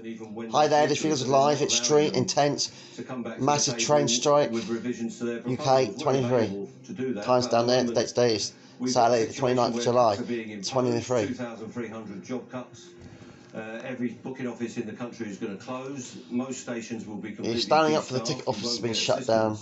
even when Hi there, this video's live, extreme, intense, massive train strike, UK 23. Time's down there, today's day is Saturday the 29th of July, 2023. 2,300 job cuts. Every booking office in the country is going to close. Most stations will be completely You're standing up for the ticket office has been shut down.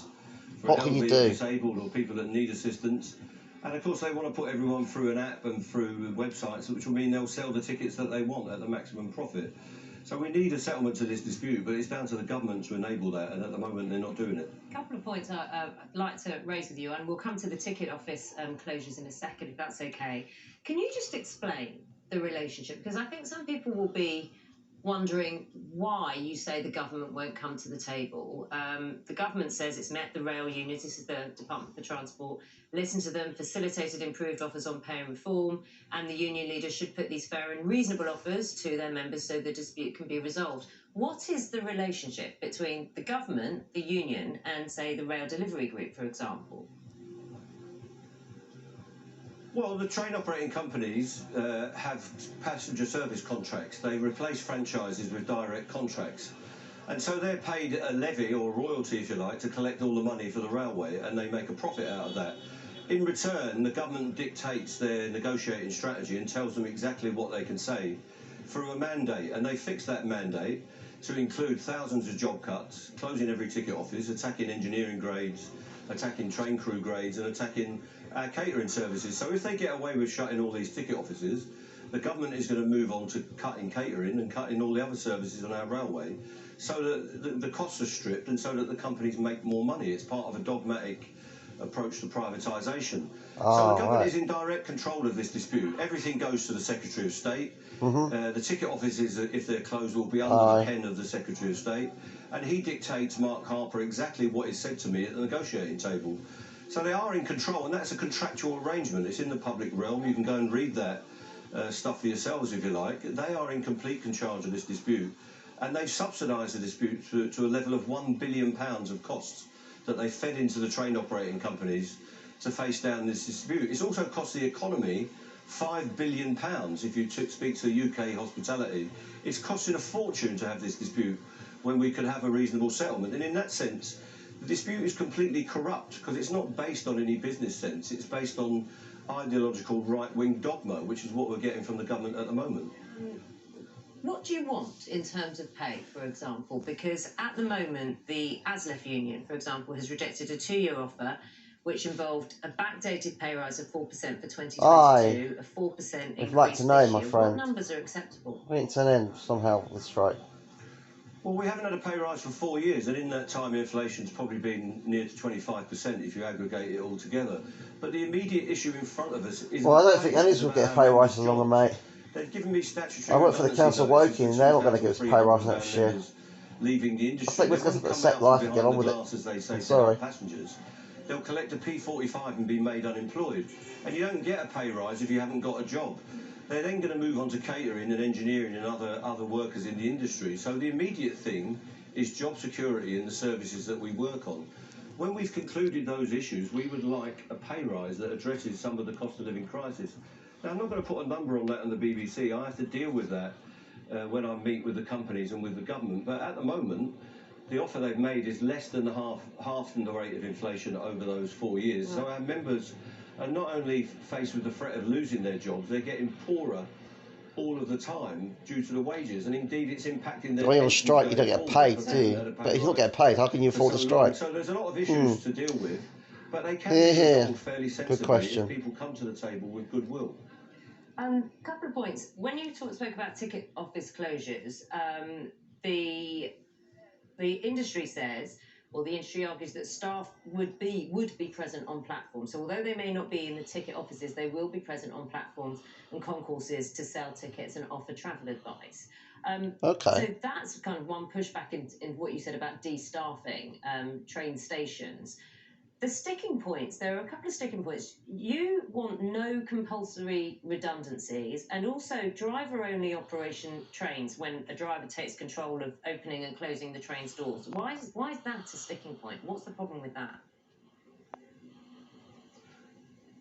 What can you do? Disabled or people that need assistance. And of course they want to put everyone through an app and through websites, which will mean they'll sell the tickets that they want at the maximum profit. So we need a settlement to this dispute, but it's down to the government to enable that, and at the moment they're not doing it. A couple of points I'd like to raise with you, and we'll come to the ticket office closures in a second, if that's okay. Can you just explain the relationship? Because I think some people will be wondering why you say the government won't come to the table. The government says it's met the rail unions, this is the Department for Transport, listened to them, facilitated improved offers on pay and reform, and the union leaders should put these fair and reasonable offers to their members so the dispute can be resolved. What is the relationship between the government, the union, and, say, the rail delivery group, for example? Well, the train operating companies have passenger service contracts. They replace franchises with direct contracts. And so they're paid a levy or royalty, if you like, to collect all the money for the railway, and they make a profit out of that. In return, the government dictates their negotiating strategy and tells them exactly what they can say through a mandate. And they fix that mandate to include thousands of job cuts, closing every ticket office, attacking engineering grades, attacking train crew grades, and attacking our catering services. So if they get away with shutting all these ticket offices, the government is going to move on to cutting catering and cutting all the other services on our railway, so that the costs are stripped and so that the companies make more money. It's part of a dogmatic approach to privatisation. So the government is in direct control of this dispute. Everything goes to the Secretary of State. The ticket offices, if they're closed, will be under the pen of the Secretary of State, and he dictates, Mark Harper, exactly what is said to me at the negotiating table. So they are in control, and that's a contractual arrangement. It's in the public realm. You can go and read that stuff for yourselves if you like. They are in complete control of this dispute, and they've subsidised the dispute to a level of £1 billion of costs that they fed into the train operating companies to face down this dispute. It's also cost the economy £5 billion. If you speak to UK hospitality, it's costing a fortune to have this dispute when we could have a reasonable settlement. And in that sense, the dispute is completely corrupt, because it's not based on any business sense. It's based on ideological right-wing dogma, which is what we're getting from the government at the moment. What do you want in terms of pay, for example? Because at the moment, the ASLEF union, for example, has rejected a 2-year offer which involved a backdated pay rise of 4% for 2022, a 4% increase I'd like to know, this my year. friend. What numbers are acceptable? We need to end somehow with the strike. Well, we haven't had a pay rise for 4 years, and in that time inflation's probably been near to 25% if you aggregate it all together. But the immediate issue in front of us is... Well, I don't think any of us will get a pay rise longer, mate. They've given me statutory... I work for the Council of Woking, and they're not going to give us a pay rise next year. Leaving the industry. I think we're going to accept life and get on with it. I'm sorry. Passengers. They'll collect a P45 and be made unemployed. And you don't get a pay rise if you haven't got a job. They're then going to move on to catering and engineering and other workers in the industry. So the immediate thing is job security in the services that we work on. When we've concluded those issues, we would like a pay rise that addresses some of the cost of living crisis. Now, I'm not going to put a number on that on the BBC. I have to deal with that when I meet with the companies and with the government. But at the moment, the offer they've made is less than half the rate of inflation over those 4 years. So our members are not only faced with the threat of losing their jobs, they're getting poorer all of the time due to the wages, and indeed it's impacting their... When you're on strike, you don't get paid, do you? But if you don't get paid, how can you afford to strike? So there's a lot of issues to deal with, but they can be resolved fairly sensibly if people come to the table with goodwill. Couple of points. When you spoke about ticket office closures, the industry says, or the industry argues, that staff would be present on platforms. So although they may not be in the ticket offices, they will be present on platforms and concourses to sell tickets and offer travel advice. So that's kind of one pushback in what you said about de-staffing train stations. The sticking points, there are a couple of sticking points. You want no compulsory redundancies, and also driver-only operation trains when a driver takes control of opening and closing the train's doors. Why is that a sticking point? What's the problem with that?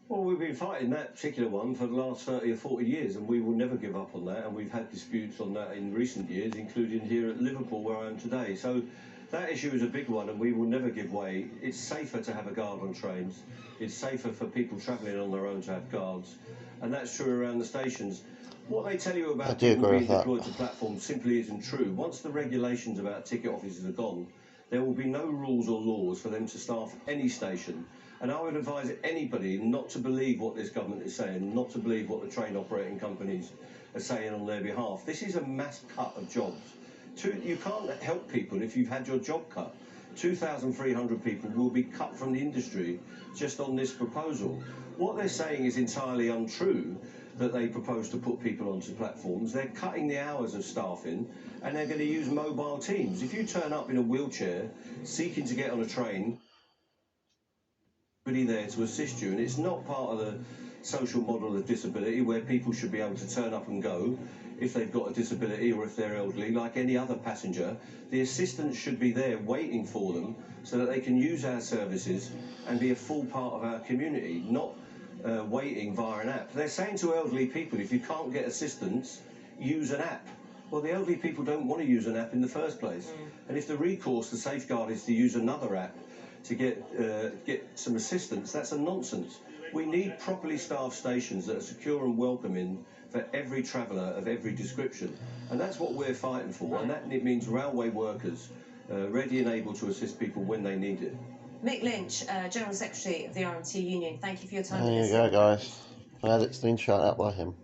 Well, we've been fighting that particular one for the last 30 or 40 years, and we will never give up on that. And we've had disputes on that in recent years, including here at Liverpool, where I am today. So that issue is a big one, and we will never give way. It's safer to have a guard on trains. It's safer for people travelling on their own to have guards, and that's true around the stations. What they tell you about people being deployed to platforms simply isn't true. Once the regulations about ticket offices are gone, there will be no rules or laws for them to staff any station. And I would advise anybody not to believe what this government is saying, not to believe what the train operating companies are saying on their behalf. This is a mass cut of jobs. You can't help people if you've had your job cut. 2,300 people will be cut from the industry just on this proposal. What they're saying is entirely untrue, that they propose to put people onto platforms. They're cutting the hours of staffing, and they're going to use mobile teams. If you turn up in a wheelchair seeking to get on a train, there to assist you, and it's not part of the social model of disability where people should be able to turn up and go if they've got a disability or if they're elderly like any other passenger. The assistants should be there waiting for them so that they can use our services and be a full part of our community, not waiting via an app. They're saying to elderly people, if you can't get assistance, use an app. Well, the elderly people don't want to use an app in the first place. And if the recourse, the safeguard, is to use another app to get some assistance, that's a nonsense. We need properly staffed stations that are secure and welcoming for every traveller of every description, and that's what we're fighting for. And that it means railway workers ready and able to assist people when they need it. Mick Lynch, General Secretary of the RMT Union, thank you for your time. There you go, guys. It's been shut out by him.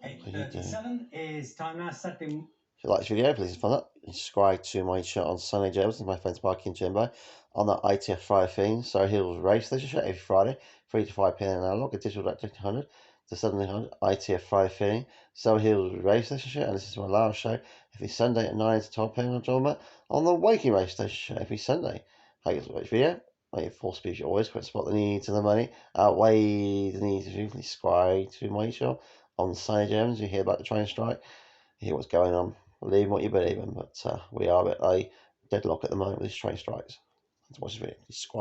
8:37 is time now. Saturday. If you like this video, please follow up and subscribe to my channel on Sunday James and my friends Marky and Jimbo on the ITF Friday theme. So Hills Race Station show every Friday, 3 to 5 p.m. analog, a digital at 100 to 1700 ITF Friday theme. So Hills Race Station show, and this is my last show every Sunday at 9 to 12 p.m. on the Waking Race Station show every Sunday. Hope you guys watch this video. Like full speech always, quick spot the needs and the money outweigh the needs of you. Please subscribe to my channel on Sunday James. You hear about the train strike, you hear what's going on. Believe what you believe in, but we are at a deadlock at the moment with these train strikes. To watch this video, subscribe.